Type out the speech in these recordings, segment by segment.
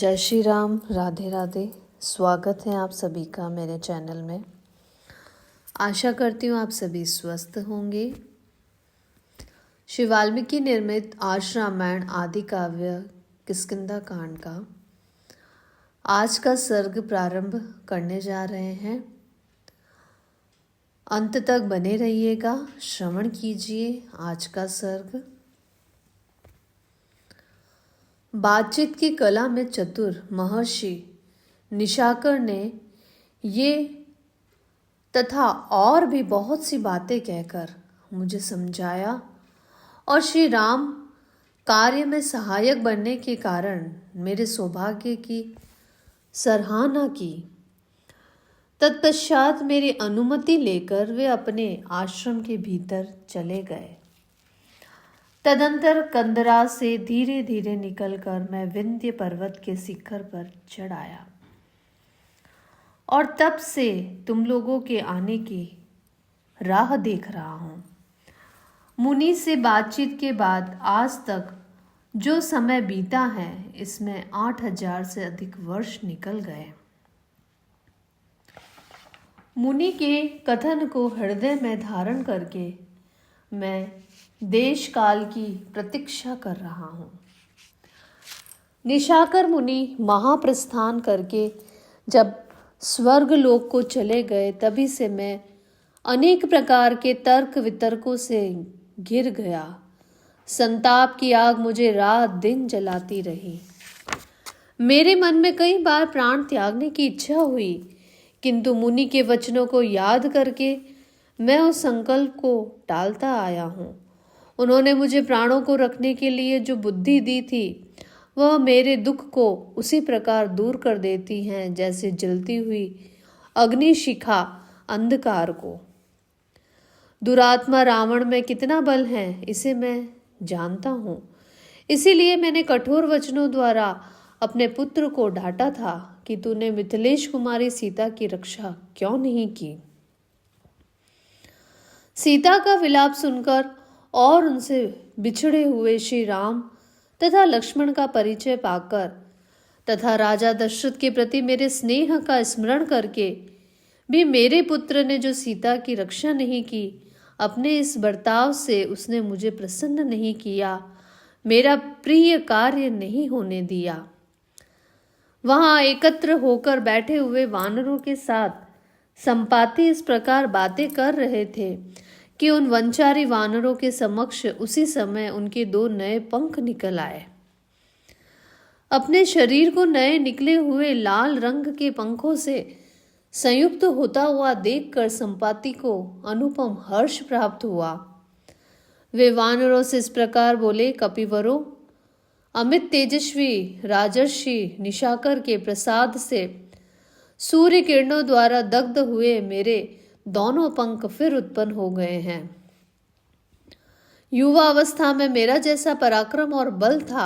जय श्री राम, राधे राधे। स्वागत है आप सभी का मेरे चैनल में। आशा करती हूँ आप सभी स्वस्थ होंगे। श्री वाल्मीकि निर्मित आज रामायण आदि काव्य किष्किंधा कांड का आज का सर्ग प्रारंभ करने जा रहे हैं। अंत तक बने रहिएगा, श्रवण कीजिए आज का सर्ग। बातचीत की कला में चतुर महर्षि निशाकर ने ये तथा और भी बहुत सी बातें कहकर मुझे समझाया और श्री राम कार्य में सहायक बनने के कारण मेरे सौभाग्य की सराहना की। तत्पश्चात मेरी अनुमति लेकर वे अपने आश्रम के भीतर चले गए। तदंतर कंदरा से धीरे धीरे निकलकर मैं विंध्य पर्वत के शिखर पर चढ़ आया और तब से तुम लोगों के आने की राह देख रहा हूँ। मुनि से बातचीत के बाद आज तक जो समय बीता है इसमें 8000 से अधिक वर्ष निकल गए। मुनि के कथन को हृदय में धारण करके मैं देश काल की प्रतीक्षा कर रहा हूँ। निशाकर मुनि महाप्रस्थान करके जब स्वर्ग लोक को चले गए तभी से मैं अनेक प्रकार के तर्क वितर्कों से घिर गया। संताप की आग मुझे रात दिन जलाती रही। मेरे मन में कई बार प्राण त्यागने की इच्छा हुई, किंतु मुनि के वचनों को याद करके मैं उस संकल्प को टालता आया हूँ। उन्होंने मुझे प्राणों को रखने के लिए जो बुद्धि दी थी वह मेरे दुख को उसी प्रकार दूर कर देती हैं जैसे जलती हुई अग्निशिखा अंधकार को। दुरात्मा रावण में कितना बल है इसे मैं जानता हूँ, इसीलिए मैंने कठोर वचनों द्वारा अपने पुत्र को डांटा था कि तूने मिथिलेश कुमारी सीता की रक्षा क्यों नहीं की। सीता का विलाप सुनकर और उनसे बिछड़े हुए श्री राम तथा लक्ष्मण का परिचय पाकर तथा राजा दशरथ के प्रति मेरे स्नेह का स्मरण करके भी मेरे पुत्र ने जो सीता की रक्षा नहीं की, अपने इस बर्ताव से उसने मुझे प्रसन्न नहीं किया, मेरा प्रिय कार्य नहीं होने दिया। वहां एकत्र होकर बैठे हुए वानरों के साथ संपाति इस प्रकार बातें कर रहे थे कि उन वंचारी वानरों के समक्ष उसी समय उनके 2 नए पंख निकल आए। अपने शरीर को नए निकले हुए लाल रंग के पंखों से संयुक्त होता हुआ देखकर संपाति को अनुपम हर्ष प्राप्त हुआ। वे वानरों से इस प्रकार बोले, कपिवरों, अमित तेजस्वी राजर्षि निशाकर के प्रसाद से सूर्य किरणों द्वारा दग्ध हुए मेरे दोनों पंख फिर उत्पन्न हो गए हैं। युवा अवस्था में मेरा जैसा पराक्रम और बल था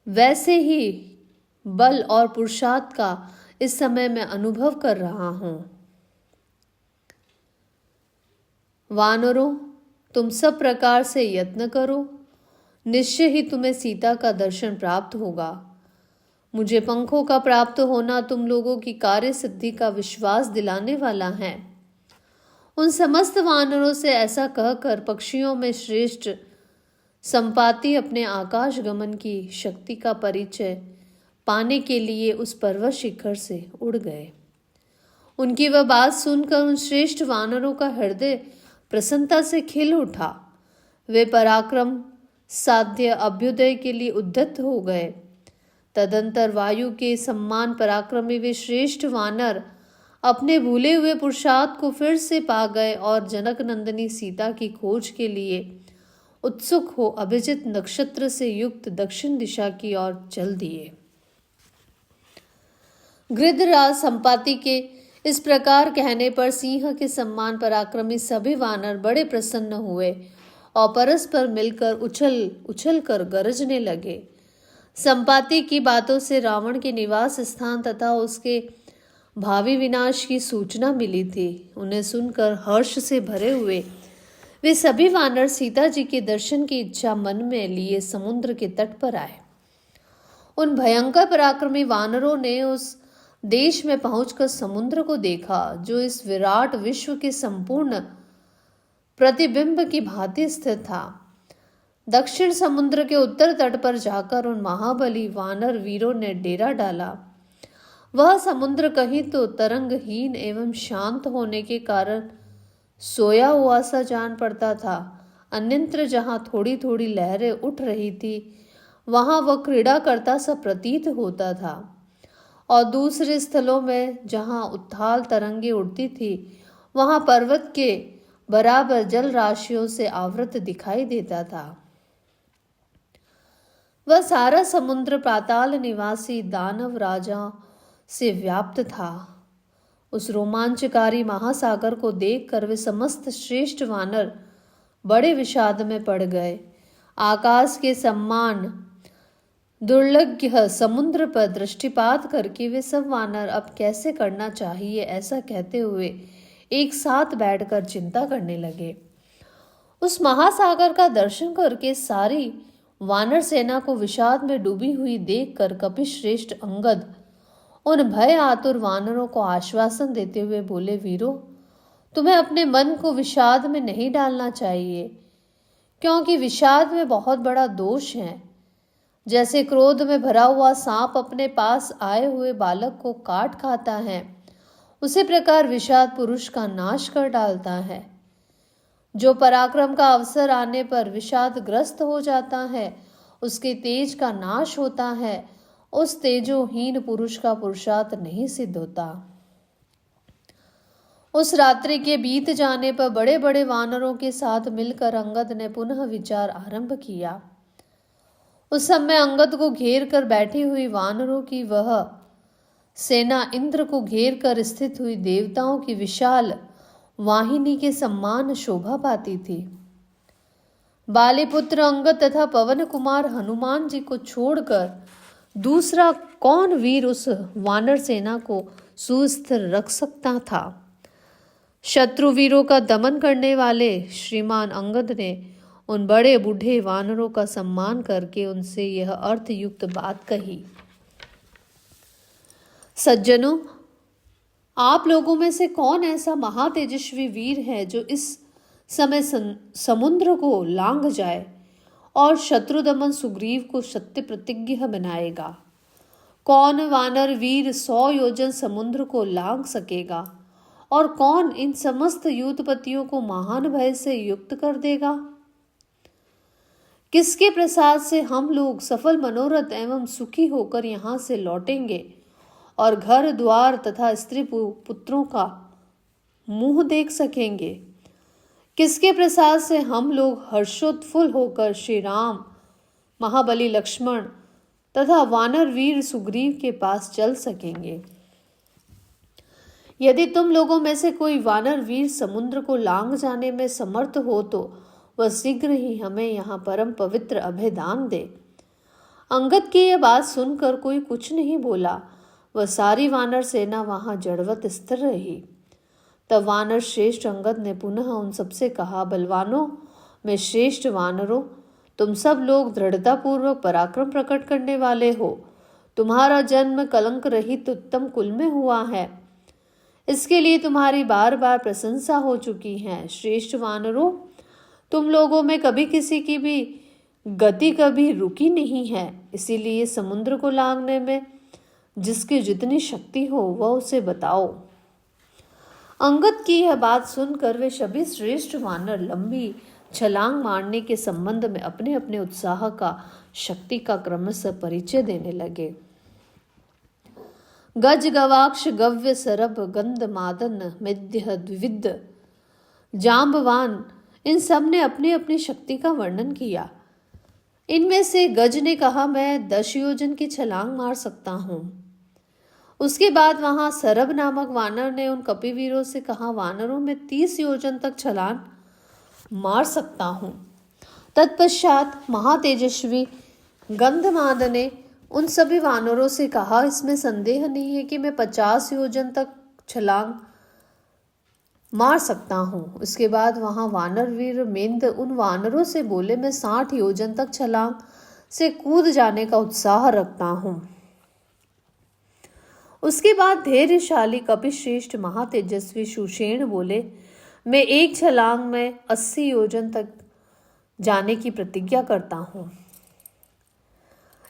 वैसे ही बल और पुरुषार्थ का इस समय मैं अनुभव कर रहा हूं। वानरों, तुम सब प्रकार से यत्न करो, निश्चय ही तुम्हें सीता का दर्शन प्राप्त होगा। मुझे पंखों का प्राप्त होना तुम लोगों की कार्य सिद्धि का विश्वास दिलाने वाला है। उन समस्त वानरों से ऐसा कहकर पक्षियों में श्रेष्ठ संपाति अपने आकाश गमन की शक्ति का परिचय पाने के लिए उस पर्वत शिखर से उड़ गए। उनकी वह बात सुनकर उन श्रेष्ठ वानरों का हृदय प्रसन्नता से खिल उठा। वे पराक्रम साध्य अभ्युदय के लिए उद्यत हो गए। तदंतर वायु के सम्मान पराक्रमी वे श्रेष्ठ वानर अपने भूले हुए पुरुषार्थ को फिर से पा गए और जनक नंदिनी सीता की खोज के लिए उत्सुक हो अभिजित नक्षत्र से युक्त दक्षिण दिशा की ओर चल दिए। गृधराज संपाति के इस प्रकार कहने पर सिंह के सम्मान पराक्रमी सभी वानर बड़े प्रसन्न हुए और परस्पर मिलकर उछल उछल कर गरजने लगे। संपाति की बातों से रावण के निवास स्थान तथा उसके भावी विनाश की सूचना मिली थी। उन्हें सुनकर हर्ष से भरे हुए वे सभी वानर सीता जी के दर्शन की इच्छा मन में लिए समुद्र के तट पर आए। उन भयंकर पराक्रमी वानरों ने उस देश में पहुंचकर समुद्र को देखा जो इस विराट विश्व के संपूर्ण प्रतिबिंब की भांति स्थित था। दक्षिण समुद्र के उत्तर तट पर जाकर उन महाबली वानर वीरों ने डेरा डाला। वह समुद्र कहीं तो तरंगहीन एवं शांत होने के कारण सोया हुआ सा जान पड़ता था, अन्यत्र जहां थोड़ी थोड़ी लहरें उठ रही थी वहां वह क्रीड़ा करता सा प्रतीत होता था, और दूसरे स्थलों में जहां उथाल तरंगे उड़ती थी वहां पर्वत के बराबर जल राशियों से आवृत दिखाई देता था। वह सारा समुद्र पाताल निवासी दानव राजा से व्याप्त था। उस रोमांचकारी महासागर को देखकर वे समस्त श्रेष्ठ वानर बड़े विषाद में पड़ गए। आकाश के सम्मान दुर्लभ समुद्र पर दृष्टिपात करके वे सब वानर अब कैसे करना चाहिए ऐसा कहते हुए एक साथ बैठकर चिंता करने लगे। उस महासागर का दर्शन करके सारी वानर सेना को विषाद में डूबी हुई देखकर कपिश्रेष्ठ अंगद उन भय आतुर वानरों को आश्वासन देते हुए बोले, वीरों, तुम्हें अपने मन को विषाद में नहीं डालना चाहिए, क्योंकि विषाद में बहुत बड़ा दोष है। जैसे क्रोध में भरा हुआ सांप अपने पास आए हुए बालक को काट खाता है, उसी प्रकार विषाद पुरुष का नाश कर डालता है। जो पराक्रम का अवसर आने पर विषादग्रस्त हो जाता है, उसके तेज का नाश होता है। उस तेजोहीन पुरुष का पुरुषार्थ नहीं सिद्ध होता। उस रात्रि के बीत जाने पर बड़े बड़े वानरों के साथ मिलकर अंगद ने पुनः विचार आरंभ किया। उस समय अंगद को घेर कर बैठी हुई वानरों की वह सेना इंद्र को घेर कर स्थित हुई देवताओं की विशाल वाहिनी के सम्मान शोभा पाती थी। बालीपुत्र अंगद तथा पवन कुमार हनुमान जी को छोड़कर दूसरा कौन वीर उस वानर सेना को सुस्थिर रख सकता था। शत्रु वीरों का दमन करने वाले श्रीमान अंगद ने उन बड़े बूढ़े वानरों का सम्मान करके उनसे यह अर्थयुक्त बात कही, सज्जनों, आप लोगों में से कौन ऐसा महातेजस्वी वीर है जो इस समय समुद्र को लांघ जाए और शत्रुदमन सुग्रीव को सत्य प्रतिज्ञ बनाएगा? कौन वानर वीर 100 योजन समुद्र को लांघ सकेगा और कौन इन समस्त युद्धपतियों को महान भय से युक्त कर देगा? किसके प्रसाद से हम लोग सफल मनोरथ एवं सुखी होकर यहाँ से लौटेंगे और घर द्वार तथा स्त्री पुत्रों का मुंह देख सकेंगे? किसके प्रसाद से हम लोग हर्षोत्फुल्ल होकर श्री राम, महाबली लक्ष्मण तथा वानर वीर सुग्रीव के पास चल सकेंगे? यदि तुम लोगों में से कोई वानर वीर समुद्र को लांघ जाने में समर्थ हो तो वह शीघ्र ही हमें यहाँ परम पवित्र अभयदान दे। अंगद की यह बात सुनकर कोई कुछ नहीं बोला। वह सारी वानर सेना वहां जड़वत स्थिर रही। तब वानर श्रेष्ठ अंगद ने पुनः उन सबसे कहा, बलवानों में श्रेष्ठ वानरों, तुम सब लोग दृढ़तापूर्वक पराक्रम प्रकट करने वाले हो। तुम्हारा जन्म कलंक रहित उत्तम कुल में हुआ है, इसके लिए तुम्हारी बार बार प्रशंसा हो चुकी है। श्रेष्ठ वानरों, तुम लोगों में कभी किसी की भी गति कभी रुकी नहीं है, इसीलिए समुद्र को लांघने में जिसकी जितनी शक्ति हो वह उसे बताओ। अंगद की यह बात सुनकर वे सभी श्रेष्ठ वानर लंबी छलांग मारने के संबंध में अपने अपने उत्साह का, शक्ति का क्रमशः परिचय देने लगे। गज गवाक्ष गव्य सरभ गंध मादन मिद्य द्विविद जाम्बवान, इन सब ने अपनी अपनी शक्ति का वर्णन किया। इनमें से गज ने कहा, मैं 10 योजन की छलांग मार सकता हूं। उसके बाद वहां सरभ नामक वानर ने उन कपिवीरों से कहा, वानरों में 30 योजन तक छलांग मार सकता हूं। तत्पश्चात महातेजस्वी गंधमाद ने उन सभी वानरों से कहा, इसमें संदेह नहीं है कि मैं 50 योजन तक छलांग मार सकता हूँ। उसके बाद वहां वानर वीर मेंद उन वानरों से बोले, मैं 60 योजन तक छलांग से कूद जाने का उत्साह रखता हूं। उसके बाद धैर्यशाली कपिश्रेष्ठ महातेजस्वी सुषेण बोले, मैं एक छलांग में 80 योजन तक जाने की प्रतिज्ञा करता हूं।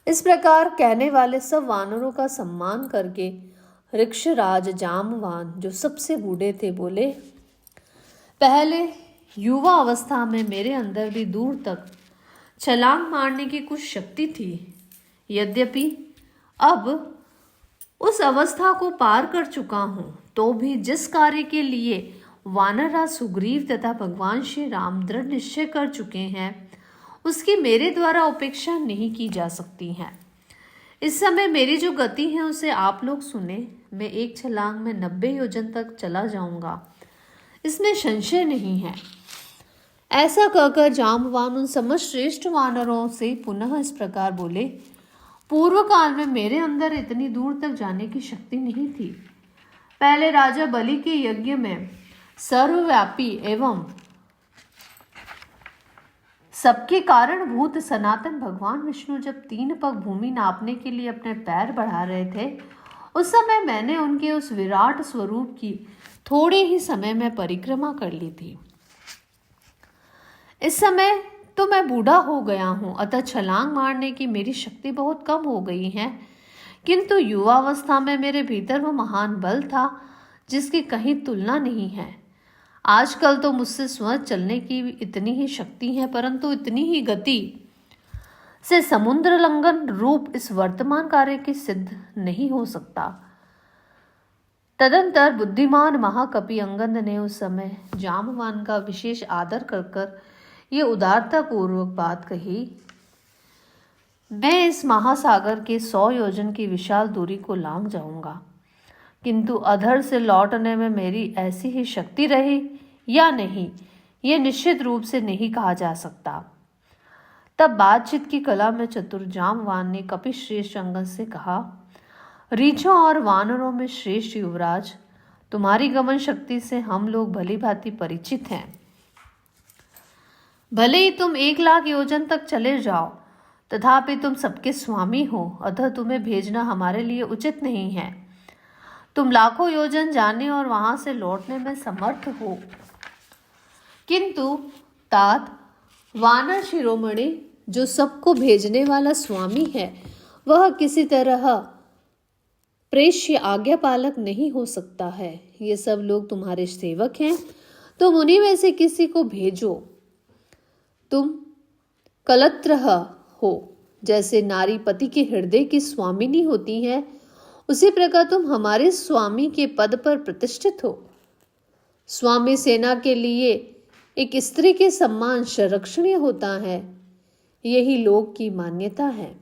इस प्रकार कहने वाले सब वानरों का सम्मान करके ऋक्षराज जामवान, जो सबसे बूढ़े थे, बोले, पहले युवा अवस्था में मेरे अंदर भी दूर तक छलांग मारने की कुछ शक्ति थी। यद्यपि अब उस अवस्था को पार कर चुका हूं, तो भी जिस कार्य के लिए वानरराज सुग्रीव तथा भगवान श्री राम दृढ़ निश्चय कर चुके हैं, उसकी मेरे द्वारा उपेक्षा नहीं की जा सकती है। इस समय मेरी जो गति है उसे आप लोग सुने। मैं एक छलांग में 90 योजन तक चला जाऊंगा, इसमें संशय नहीं है। ऐसा कहकर जाम्बवान उन समस्त श्रेष्ठ वानरों से पुनः इस प्रकार बोले, पूर्व काल में मेरे अंदर इतनी दूर तक जाने की शक्ति नहीं थी। पहले राजा बलि के यज्ञ में सर्वव्यापी एवं सबके कारणभूत सनातन भगवान विष्णु जब 3 पग भूमि नापने के लिए अपने पैर बढ़ा रहे थे, उस समय मैंने उनके उस विराट स्वरूप की थोड़े ही समय में परिक्रमा कर ली थी। इस समय तो मैं बूढ़ा हो गया हूं, अतः छलांग मारने की मेरी शक्ति बहुत कम हो गई है, किंतु युवावस्था में मेरे भीतर वो महान बल था जिसकी कहीं तुलना नहीं है। आजकल तो मुझसे स्वयं चलने की इतनी ही शक्ति है, परंतु इतनी ही गति से समुद्र लंघन रूप इस वर्तमान कार्य की सिद्ध नहीं हो सकता। तदंतर बुद्धिमान महाकपि अंगद ने उस समय जाम्बवान का विशेष आदर कर ये उदारता पूर्वक बात कही, मैं इस महासागर के 100 योजन की विशाल दूरी को लांघ जाऊंगा, किंतु अधर से लौटने में मेरी ऐसी ही शक्ति रही या नहीं, यह निश्चित रूप से नहीं कहा जा सकता। तब बातचीत की कला में चतुर जाम्बवान ने कपिश्रेष्ठ अंगद से कहा, रीछों और वानरों में श्रेष्ठ युवराज, तुम्हारी गमन शक्ति से हम लोग भली भांति परिचित हैं। भले ही तुम 1 लाख योजन तक चले जाओ, तथापि तुम सबके स्वामी हो, अतः तुम्हें भेजना हमारे लिए उचित नहीं है। तुम लाखों योजन जाने और वहां से लौटने में समर्थ हो, किंतु तात वानर शिरोमणि, जो सबको भेजने वाला स्वामी है, वह किसी तरह प्रेष्य आज्ञा पालक नहीं हो सकता है। ये सब लोग तुम्हारे सेवक हैं, तुम उन्हीं में से किसी को भेजो। तुम कलत्रह हो, जैसे नारी पति के हृदय की स्वामिनी होती है, उसी प्रकार तुम हमारे स्वामी के पद पर प्रतिष्ठित हो। स्वामी सेना के लिए एक स्त्री के सम्मान संरक्षणीय होता है, यही लोक की मान्यता है।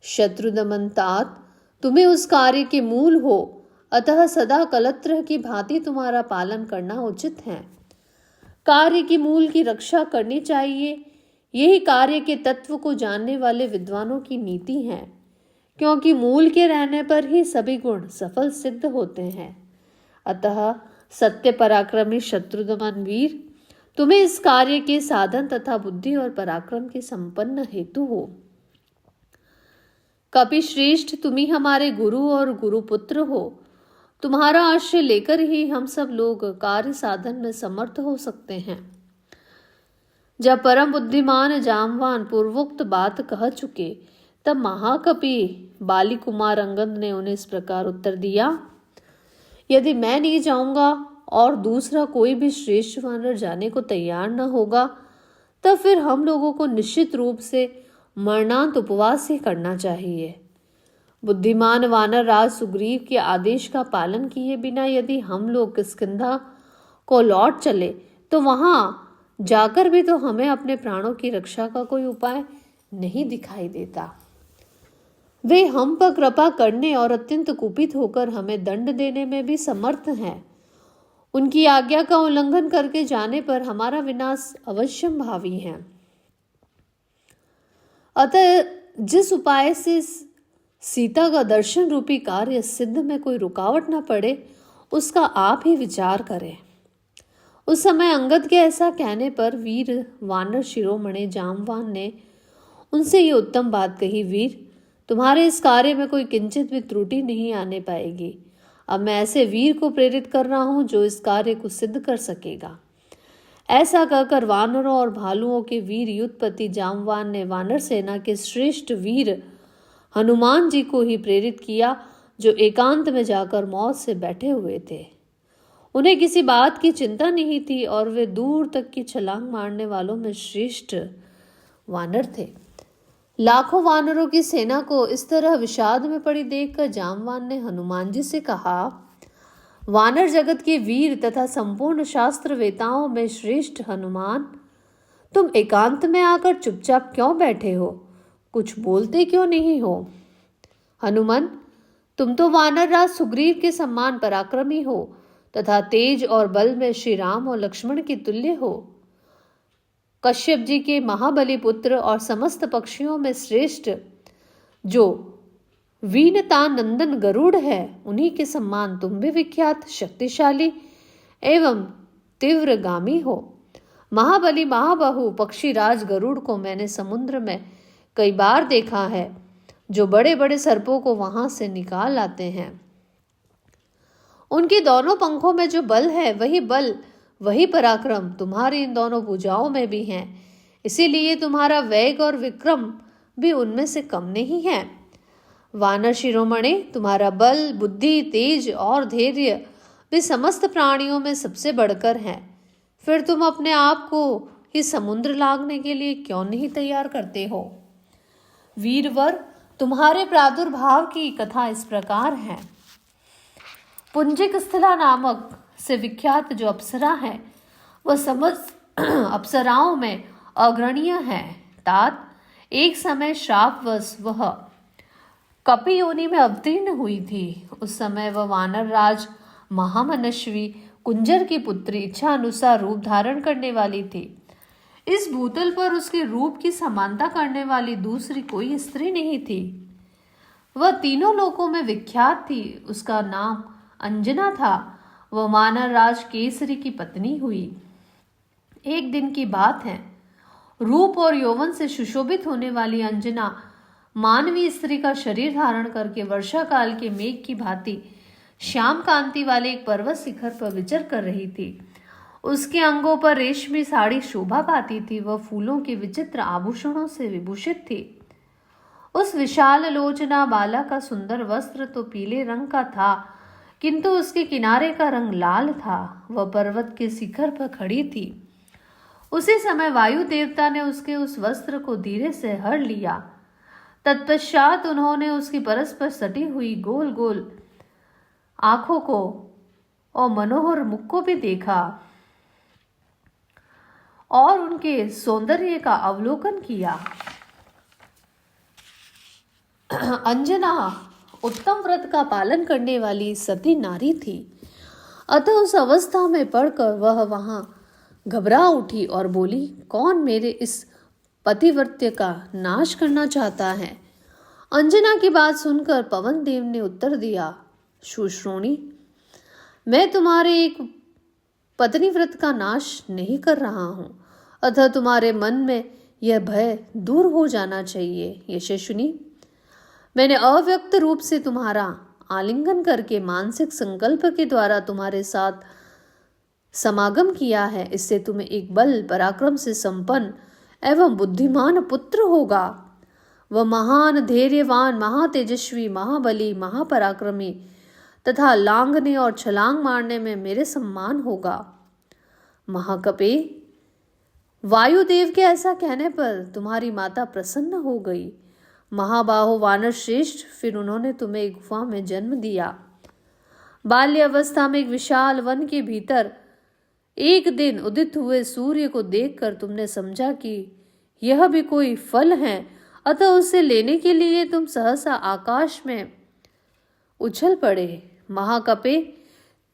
शत्रुदमन तात, तुम्हें उस कार्य के मूल हो, अतः सदा कलत्रह की भांति तुम्हारा पालन करना उचित है। कार्य की मूल की रक्षा करनी चाहिए, यही कार्य के तत्व को जानने वाले विद्वानों की नीति है, क्योंकि मूल के रहने पर ही सभी गुण सफल सिद्ध होते हैं। अतः सत्य पराक्रमी शत्रुदमन वीर, तुम्हें इस कार्य के साधन तथा बुद्धि और पराक्रम के संपन्न हेतु हो। कपिश्रेष्ठ, तुम ही हमारे गुरु और गुरुपुत्र हो। तुम्हारा आश्रय लेकर ही हम सब लोग कार्य साधन में समर्थ हो सकते हैं। जब परम बुद्धिमान जाम्बवान पूर्वोक्त बात कह चुके, तब महाकपि बाली कुमार अंगद ने उन्हें इस प्रकार उत्तर दिया, यदि मैं नहीं जाऊंगा और दूसरा कोई भी श्रेष्ठ वानर जाने को तैयार न होगा, तब फिर हम लोगों को निश्चित रूप से मरणांत उपवास ही करना चाहिए। बुद्धिमान वानर राज सुग्रीव के आदेश का पालन किए बिना यदि हम लोग किष्किंधा को लौट चले, तो वहां जाकर भी तो हमें अपने प्राणों की रक्षा का कोई उपाय नहीं दिखाई देता। वे हम पर कृपा करने और अत्यंत कुपित होकर हमें दंड देने में भी समर्थ हैं। उनकी आज्ञा का उल्लंघन करके जाने पर हमारा विनाश अवश्यम भावी है। अतः जिस उपाय से सीता का दर्शन रूपी कार्य सिद्ध में कोई रुकावट न पड़े, उसका आप ही विचार करें। उस समय अंगद के ऐसा कहने पर वीर वानर शिरोमणि जाम्बवान ने उनसे ये उत्तम बात कही, वीर तुम्हारे इस कार्य में कोई किंचित भी त्रुटि नहीं आने पाएगी। अब मैं ऐसे वीर को प्रेरित कर रहा हूं जो इस कार्य को सिद्ध कर सकेगा। ऐसा कहकर वानरों और भालुओं के वीर युद्धपति जामवान ने वानर सेना के श्रेष्ठ वीर हनुमान जी को ही प्रेरित किया, जो एकांत में जाकर मौत से बैठे हुए थे। उन्हें किसी बात की चिंता नहीं थी और वे दूर तक की छलांग मारने वालों में श्रेष्ठ वानर थे। लाखों वानरों की सेना को इस तरह विषाद में पड़ी देखकर जामवान ने हनुमान जी से कहा, वानर जगत के वीर तथा संपूर्ण शास्त्र वेताओं में श्रेष्ठ हनुमान, तुम एकांत में आकर चुपचाप क्यों बैठे हो? कुछ बोलते क्यों नहीं हो? हनुमान, तुम तो वानर राज सुग्रीव के समान पराक्रमी हो तथा तेज और बल में श्री राम और लक्ष्मण के तुल्य हो। कश्यप जी के महाबली पुत्र और समस्त पक्षियों में श्रेष्ठ जो वीनता नंदन गरुड़ है, उन्हीं के सम्मान तुम भी विख्यात शक्तिशाली एवं तीव्रगामी हो। महाबली महाबाहु पक्षी राज गरुड़ को मैंने समुद्र में कई बार देखा है, जो बड़े बड़े सर्पों को वहां से निकाल आते हैं। उनके दोनों पंखों में जो बल है, वही बल वही पराक्रम तुम्हारी इन दोनों भुजाओं में भी है। इसीलिए तुम्हारा वेग और विक्रम भी उनमें से कम नहीं है। वानर शिरोमणि, तुम्हारा बल, बुद्धि, तेज और धैर्य भी समस्त प्राणियों में सबसे बढ़कर है। फिर तुम अपने आप को ही समुद्र लांघने के लिए क्यों नहीं तैयार करते हो? वीरवर, तुम्हारे प्रादुर्भाव की कथा इस प्रकार है। पुंजिक स्थला नामक से विख्यात जो अप्सरा है, वह समस्त अप्सराओं में अग्रणीय है। तात, एक समय श्रापवश वह कपि योनि में अवतीर्ण हुई थी। उस समय वह वानर राज महामनस्वी कुंजर की पुत्री इच्छा अनुसार रूप धारण करने वाली थी। इस भूतल पर उसके रूप की समानता करने वाली दूसरी कोई स्त्री नहीं थी। वह तीनों लोकों में विख्यात थी। उसका नाम अंजना था। वह वानर राज केसरी की पत्नी हुई। एक दिन की बात है, रूप और यौवन से सुशोभित होने वाली अंजना मानवीय स्त्री का शरीर धारण करके वर्षा काल के मेघ की भांति श्याम कांति वाले एक पर्वत शिखर पर विचर कर रही थी। उसके अंगों पर रेशमी साड़ी शोभा पाती थी। वह फूलों के विचित्र आभूषणों से विभूषित थी। उस विशाल लोचना बाला का सुंदर वस्त्र तो पीले रंग का था, किंतु उसके किनारे का रंग लाल था। वह पर्वत के शिखर पर खड़ी थी। उसी समय वायु देवता ने उसके उस वस्त्र को धीरे से हर लिया। तत्पश्चात उन्होंने उसकी परस्पर सटी हुई गोल गोल आंखों को और मनोहर मुख को भी देखा और उनके सौंदर्य का अवलोकन किया। अंजना उत्तम व्रत का पालन करने वाली सती नारी थी। अतः उस अवस्था में पड़कर वह वहां घबरा उठी और बोली, कौन मेरे इस पतिव्रत्य का नाश करना चाहता है? अंजना की बात सुनकर पवन देव ने उत्तर दिया, सुश्रोणी, मैं तुम्हारे एक पत्नीव्रत का नाश नहीं कर रहा हूं, अतः तुम्हारे मन में यह भय दूर हो जाना चाहिए। यशस्विनी, मैंने अव्यक्त रूप से तुम्हारा आलिंगन करके मानसिक संकल्प के द्वारा तुम्हारे साथ समागम किया है। इससे तुम्हें एक बल पराक्रम से संपन्न एवं बुद्धिमान पुत्र होगा। वह महान, धैर्यवान, महातेजस्वी, महाबली, महापराक्रमी तथा लांघने और छलांग मारने में मेरे सम्मान होगा। महाकपे, वायुदेव के ऐसा कहने पर तुम्हारी माता प्रसन्न हो गई। महाबाहो वानर श्रेष्ठ, फिर उन्होंने तुम्हें एक गुफा में जन्म दिया। बाल्य अवस्था में एक विशाल वन के भीतर एक दिन उदित हुए सूर्य को देखकर तुमने समझा कि यह भी कोई फल है, अतः उसे लेने के लिए तुम सहसा आकाश में उछल पड़े। महाकपे,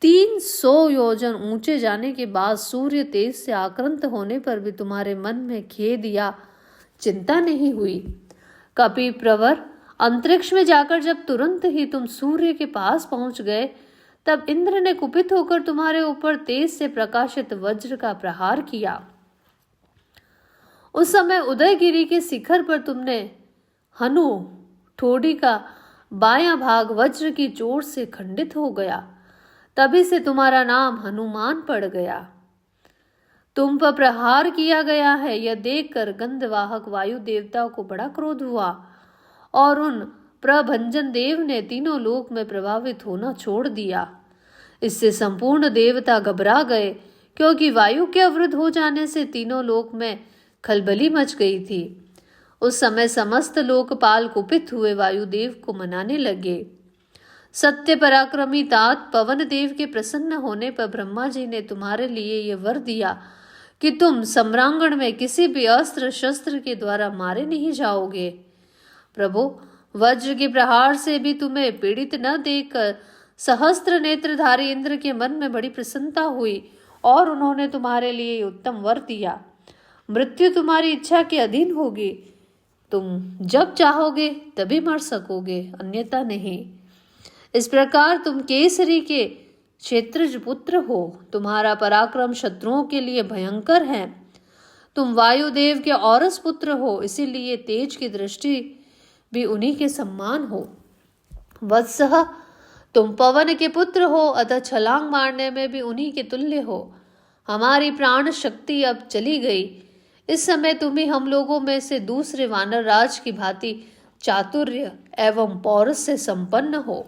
300 योजन ऊंचे जाने के बाद सूर्य तेज से आक्रांत होने पर भी तुम्हारे मन में खेद या चिंता नहीं हुई। कपि प्रवर, अंतरिक्ष में जाकर जब तुरंत ही तुम सूर्य के पास पहुंच गए, तब इंद्र ने कुपित होकर तुम्हारे ऊपर तेज से प्रकाशित वज्र का प्रहार किया। उस समय उदयगिरी के शिखर पर तुमने हनु ठोड़ी का बायां भाग वज्र की चोट से खंडित हो गया, तभी से तुम्हारा नाम हनुमान पड़ गया। तुम पर प्रहार किया गया है, यह देखकर गंधवाहक वायु देवता को बड़ा क्रोध हुआ और उन प्रभंजन देव ने तीनों लोक में प्रभावित होना छोड़ दिया। इससे संपूर्ण देवता घबरा गए, क्योंकि वायु के अवरुद्ध हो जाने से तीनों लोक में खलबली मच गई थी। उस समय समस्त लोकपाल कुपित हुए वायुदेव को मनाने लगे। सत्य पराक्रमी तात पवन देव के प्रसन्न होने पर ब्रह्मा जी ने तुम्हारे लिए यह वर दिया कि तुम सम्रांगण में किसी भी अस्त्र शस्त्र के द्वारा मारे नहीं जाओगे। प्रभु, वज्र के प्रहार से भी तुम्हें पीड़ित न देखकर सहस्त्र नेत्रधारी इंद्र के मन में बड़ी प्रसन्नता हुई और उन्होंने तुम्हारे लिए उत्तम वर दिया। मृत्यु तुम्हारी इच्छा के अधीन होगी, तुम जब चाहोगे तभी मर सकोगे, अन्यथा नहीं। इस प्रकार तुम केसरी के क्षेत्रज पुत्र हो। तुम्हारा पराक्रम शत्रुओं के लिए भयंकर है। तुम वायुदेव के औरस पुत्र हो, इसीलिए तेज की दृष्टि भी उन्हीं के सम्मान हो। वत्सः, तुम पवन के पुत्र हो, अतः छलांग मारने में भी उन्हीं के तुल्य हो। हमारी प्राण शक्ति अब चली गई। इस समय तुम ही हम लोगों में से दूसरे वानर राज की भांति चातुर्य एवं पौरुष से संपन्न हो।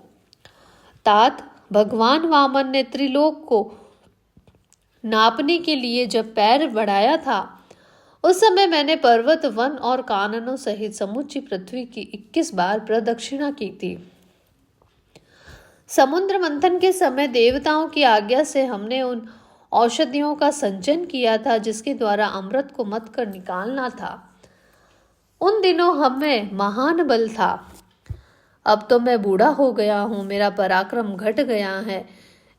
तात, भगवान वामन ने त्रिलोक को नापने के लिए जब पैर बढ़ाया था, उस समय मैंने पर्वत, वन और काननों सहित समुची पृथ्वी की 21 बार प्रदक्षिणा की थी। समुद्र मंथन के समय देवताओं की आज्ञा से हमने उन औषधियों का संचयन किया था जिसके द्वारा अमृत को मथ कर निकालना था। उन दिनों हमें महान बल था। अब तो मैं बूढ़ा हो गया हूँ, मेरा पराक्रम घट गया है।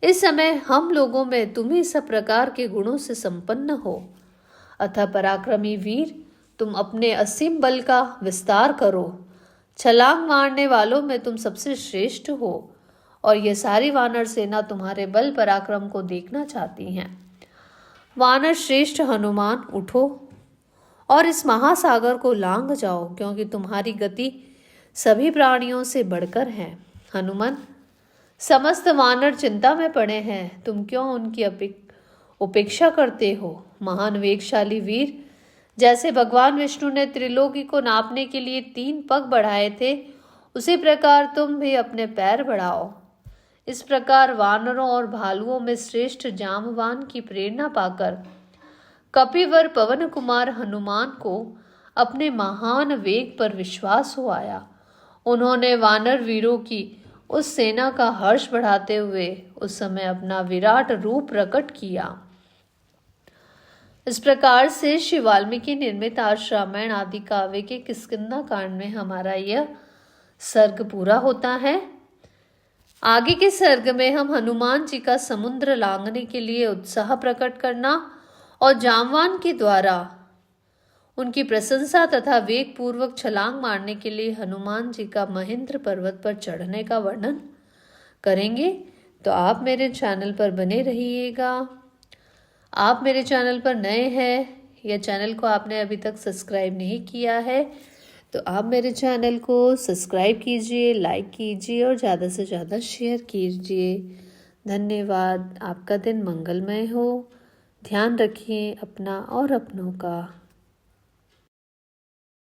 इस समय हम लोगों में तुम ही सब प्रकार के गुणों से संपन्न हो। अतः पराक्रमी वीर, तुम अपने असीम बल का विस्तार करो। छलांग मारने वालों में तुम सबसे श्रेष्ठ हो और यह सारी वानर सेना तुम्हारे बल पराक्रम को देखना चाहती हैं। वानर श्रेष्ठ हनुमान, उठो और इस महासागर को लांघ जाओ, क्योंकि तुम्हारी गति सभी प्राणियों से बढ़कर है। हनुमान, समस्त वानर चिंता में पड़े हैं, तुम क्यों उनकी उपेक्षा करते हो? महान वेगशाली वीर, जैसे भगवान विष्णु ने त्रिलोकी को नापने के लिए 3 पग बढ़ाए थे, उसी प्रकार तुम भी अपने पैर बढ़ाओ। इस प्रकार वानरों और भालुओं में श्रेष्ठ जामवान की प्रेरणा पाकर कपिवर पवन कुमार हनुमान को अपने महान वेग पर विश्वास हो आया। उन्होंने वानर वीरों की उस सेना का हर्ष बढ़ाते हुए उस समय अपना विराट रूप प्रकट किया। इस प्रकार से श्री वाल्मीकि निर्मित आर्ष रामायण आदि काव्य के किष्किंधा कांड में हमारा यह सर्ग पूरा होता है। आगे के सर्ग में हम हनुमान जी का समुद्र लांघने के लिए उत्साह प्रकट करना और जामवान के द्वारा उनकी प्रशंसा तथा वेग पूर्वक छलांग मारने के लिए हनुमान जी का महेंद्र पर्वत पर चढ़ने का वर्णन करेंगे। तो आप मेरे चैनल पर बने रहिएगा। आप मेरे चैनल पर नए हैं या चैनल को आपने अभी तक सब्सक्राइब नहीं किया है तो आप मेरे चैनल को सब्सक्राइब कीजिए, लाइक कीजिए और ज़्यादा से ज़्यादा शेयर कीजिए। धन्यवाद। आपका दिन मंगलमय हो। ध्यान रखिए अपना और अपनों का।